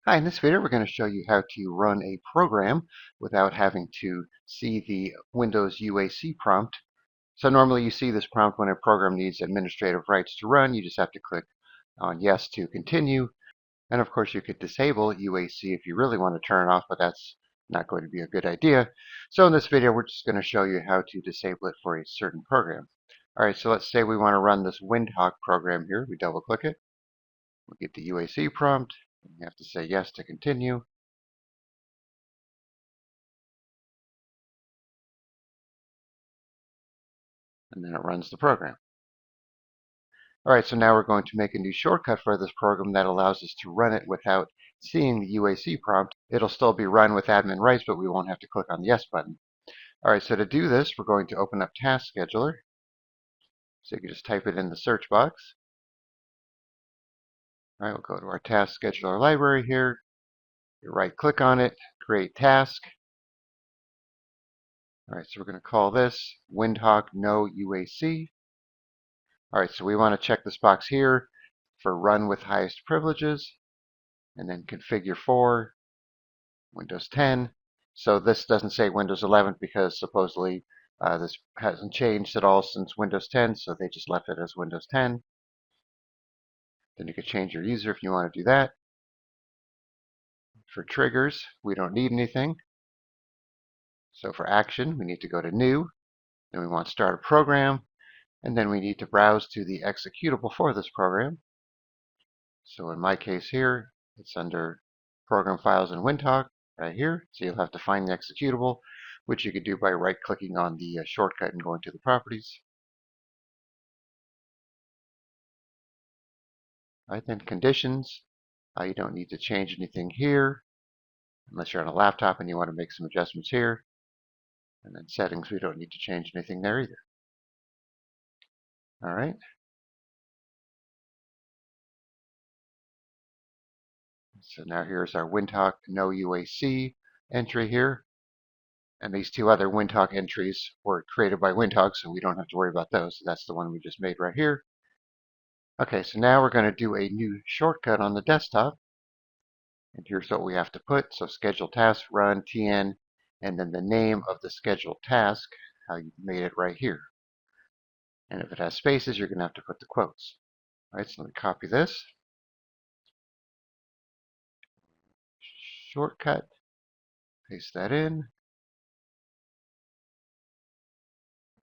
Hi, in this video we're going to show you how to run a program without having to see the Windows UAC prompt. So normally you see this prompt when a program needs administrative rights to run. You just have to click on yes to continue. And of course you could disable UAC if you really want to turn it off, but that's not going to be a good idea. So in this video we're just going to show you how to disable it for a certain program. Alright, so let's say we want to run this Windhawk program here. We double click it. We'll get the UAC prompt. We have to say yes to continue. And then it runs the program. Alright, so now we're going to make a new shortcut for this program that allows us to run it without seeing the UAC prompt. It'll still be run with admin rights, but we won't have to click on the yes button. Alright, so to do this, we're going to open up Task Scheduler. So you can just type it in the search box. Alright, we'll go to our Task Scheduler library here. You right click on it, create task. Alright, so we're going to call this Windhawk No UAC. Alright, so we want to check this box here for run with highest privileges, and then configure for Windows 10. So this doesn't say Windows 11 because supposedly this hasn't changed at all since Windows 10, so they just left it as Windows 10. Then you could change your user if you want to do that. For triggers, we don't need anything. So for action, we need to go to New, then we want to start a program, and then we need to browse to the executable for this program. So in my case here, it's under Program Files in Windhawk right here. So you'll have to find the executable, which you could do by right-clicking on the shortcut and going to the properties. Right, then conditions. You don't need to change anything here unless you're on a laptop and you want to make some adjustments here. And then settings, we don't need to change anything there either. All right. So now here's our Windhawk No UAC entry here. And these two other Windhawk entries were created by Windhawk, so we don't have to worry about those. So that's the one we just made right here. Okay, so now we're going to do a new shortcut on the desktop. And here's what we have to put. So schedule task, run, TN, and then the name of the scheduled task, how you made it right here. And if it has spaces, you're going to have to put the quotes. All right, so let me copy this. Shortcut, paste that in.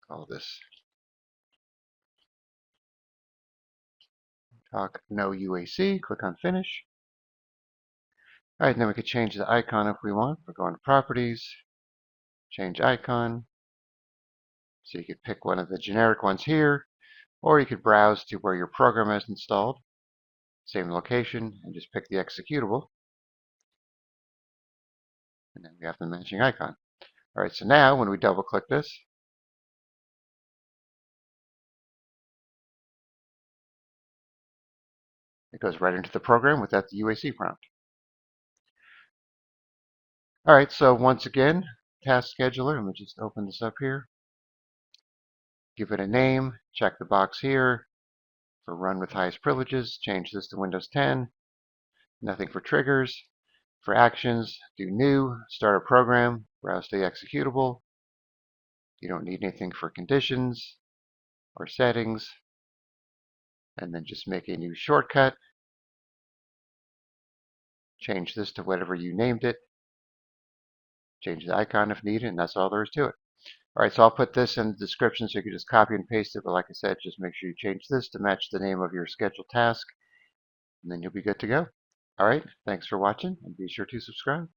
Call this talk no UAC. Click on finish. All right, then we could change the icon if we want. We're going to properties, change icon. So you could pick one of the generic ones here, or you could browse to where your program is installed. Same location, and just pick the executable. And then we have the matching icon. All right, so now when we double click this, it goes right into the program without the UAC prompt. All right, so once again, Task Scheduler, let me just open this up here. Give it a name, check the box here for run with highest privileges, change this to Windows 10. Nothing for triggers. For actions, do new, start a program, browse to the executable. You don't need anything for conditions or settings. And then just make a new shortcut. Change this to whatever you named it. Change the icon if needed, and that's all there is to it. All right, so I'll put this in the description so you can just copy and paste it. But like I said, just make sure you change this to match the name of your scheduled task, and then you'll be good to go. All right, thanks for watching, and be sure to subscribe.